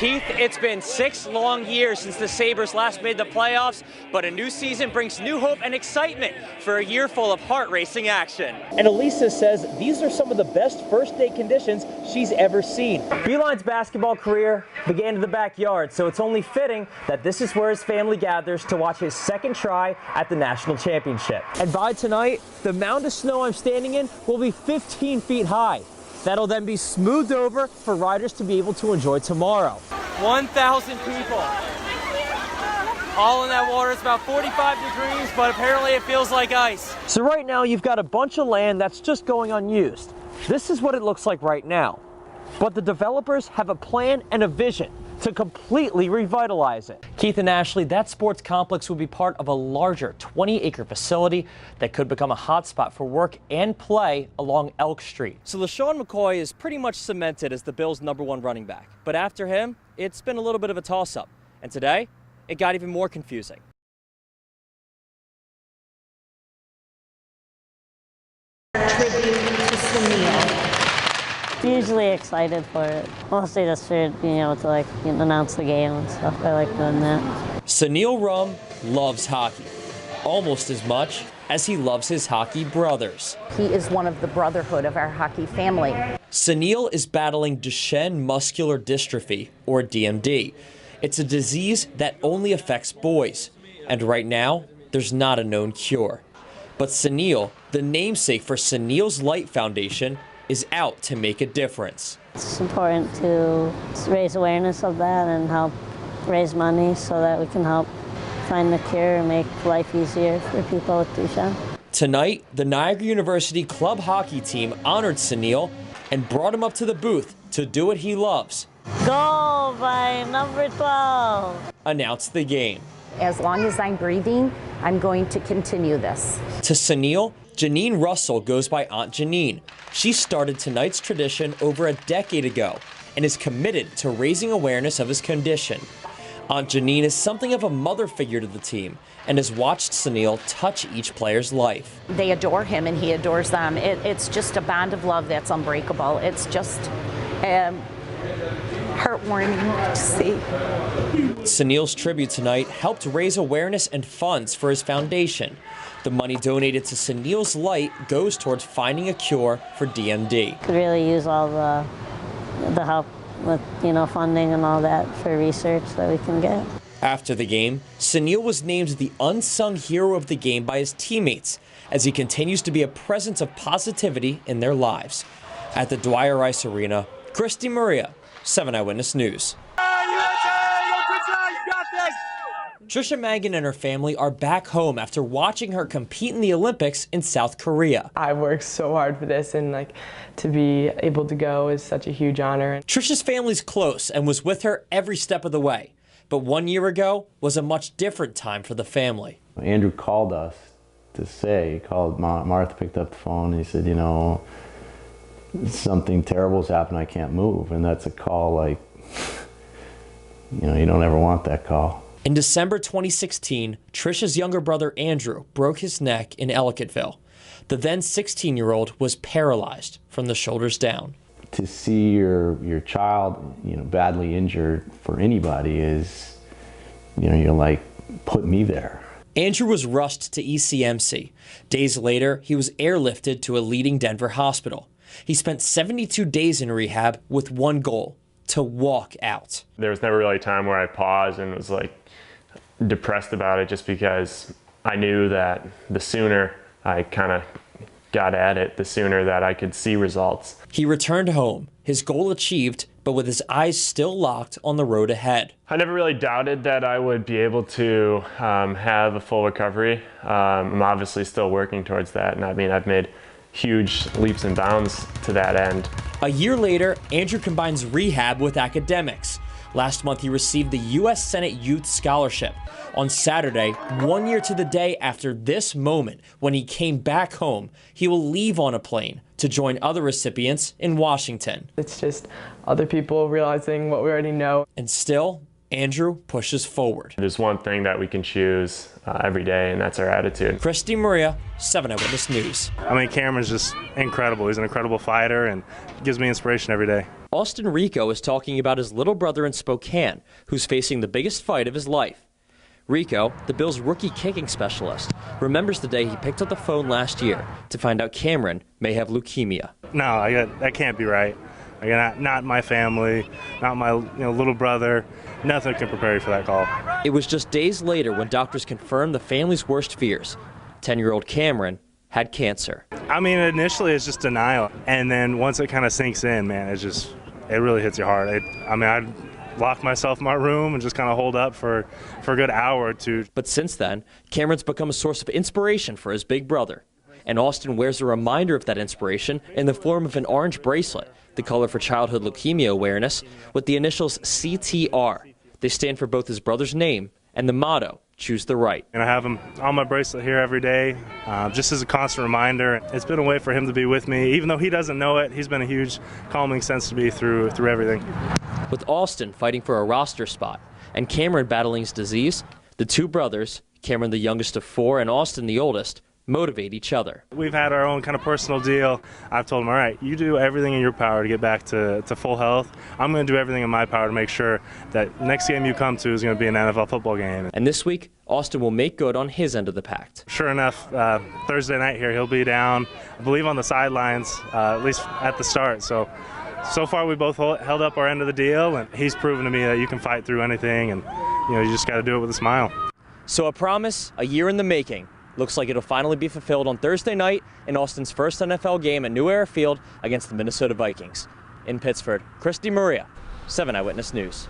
Keith, it's been 6 long years since the Sabres last made the playoffs, but a new season brings new hope and excitement for a year full of heart-racing action. And Elisa says these are some of the best first-day conditions she's ever seen. Beeline's basketball career began in the backyard, so it's only fitting that this is where his family gathers to watch his second try at the national championship. And by tonight, the mound of snow I'm standing in will be 15 feet high. That'll then be smoothed over for riders to be able to enjoy tomorrow. 1,000 people. All in that water. It's about 45 degrees, but apparently it feels like ice. So right now you've got a bunch of land that's just going unused. This is what it looks like right now. But the developers have a plan and a vision to completely revitalize it. Keith and Ashley, that sports complex will be part of a larger 20-acre facility that could become a hotspot for work and play along Elk Street. So LaShawn McCoy is pretty much cemented as the Bills' #1 running back. But after him, it's been a little bit of a toss-up. And today, it got even more confusing. Tribute to Sunil. Usually excited for it. Mostly just for, to announce the game and stuff. I like doing that. Sunil Rum loves hockey, almost as much as he loves his hockey brothers. He is one of the brotherhood of our hockey family. Sunil is battling Duchenne muscular dystrophy, or DMD. It's a disease that only affects boys, and right now, there's not a known cure. But Sunil, the namesake for Sunil's Light Foundation, is out to make a difference. It's important to raise awareness of that and help raise money so that we can help find the cure and make life easier for people with Duchenne. Tonight, the Niagara University club hockey team honored Sunil and brought him up to the booth to do what he loves. Goal by number 12. Announce the game. As long as I'm breathing, I'm going to continue this. To Sunil, Janine Russell goes by Aunt Janine. She started tonight's tradition over a decade ago and is committed to raising awareness of his condition. Aunt Janine is something of a mother figure to the team and has watched Sunil touch each player's life. They adore him and he adores them. It's just a bond of love that's unbreakable. It's just heartwarming to see. Sunil's tribute tonight helped raise awareness and funds for his foundation. The money donated to Sunil's Light goes towards finding a cure for DMD. Could really use all the help with, funding and all that for research that we can get. After the game, Sunil was named the unsung hero of the game by his teammates as he continues to be a presence of positivity in their lives. At the Dwyer Ice Arena, DiMaria, 7 Eyewitness News. Trisha Mangan and her family are back home after watching her compete in the Olympics in South Korea. I worked so hard for this, and to be able to go is such a huge honor. Trisha's family's close and was with her every step of the way. But 1 year ago was a much different time for the family. Andrew called us to say, Martha picked up the phone and he said, something terrible's happened, I can't move. And that's a call you don't ever want that call. In December 2016, Trisha's younger brother Andrew broke his neck in Ellicottville. The then 16-year-old was paralyzed from the shoulders down. To see your child, badly injured for anybody is, you're like, put me there. Andrew was rushed to ECMC. Days later, he was airlifted to a leading Denver hospital. He spent 72 days in rehab with one goal: to walk out. There was never really a time where I paused and was depressed about it, just because I knew that the sooner I kind of got at it, the sooner that I could see results. He returned home, his goal achieved, but with his eyes still locked on the road ahead. I never really doubted that I would be able to have a full recovery. I'm obviously still working towards that, and I've made huge leaps and bounds to that end. A year later, Andrew combines rehab with academics. Last month, he received the U.S. Senate Youth Scholarship. On Saturday, 1 year to the day after this moment, when he came back home, he will leave on a plane to join other recipients in Washington. It's just other people realizing what we already know. And still, Andrew pushes forward. There's one thing that we can choose every day, and that's our attitude. Chris DiMaria, 7 Eyewitness News. I mean, Cameron's just incredible. He's an incredible fighter and gives me inspiration every day. Austin Rico is talking about his little brother in Spokane, who's facing the biggest fight of his life. Rico, the Bills' rookie kicking specialist, remembers the day he picked up the phone last year to find out Cameron may have leukemia. No, that can't be right. Not my family, not my little brother. Nothing can prepare you for that call. It was just days later when doctors confirmed the family's worst fears. 10-year-old Cameron had cancer. I mean, initially it's just denial, and then once it kind of sinks in, man, it really hits you hard. I'd lock myself in my room and just kind of hold up for a good hour or two. But since then, Cameron's become a source of inspiration for his big brother. And Austin wears a reminder of that inspiration in the form of an orange bracelet, the color for childhood leukemia awareness, with the initials CTR. They stand for both his brother's name and the motto, choose the right. And I have him on my bracelet here every day, just as a constant reminder. It's been a way for him to be with me. Even though he doesn't know it, he's been a huge calming sense to me through everything. With Austin fighting for a roster spot and Cameron battling his disease, the two brothers, Cameron the youngest of 4 and Austin the oldest, motivate each other. We've had our own kind of personal deal. I've told him, all right, you do everything in your power to get back to full health. I'm going to do everything in my power to make sure that next game you come to is going to be an NFL football game. And this week, Austin will make good on his end of the pact. Sure enough, Thursday night here, he'll be down, I believe, on the sidelines, at least at the start. So far we both held up our end of the deal, and he's proven to me that you can fight through anything, and you just got to do it with a smile. So a promise, a year in the making. Looks like it'll finally be fulfilled on Thursday night in Austin's first NFL game at New Era Field against the Minnesota Vikings. In Pittsford, Chris DiMaria, 7 Eyewitness News.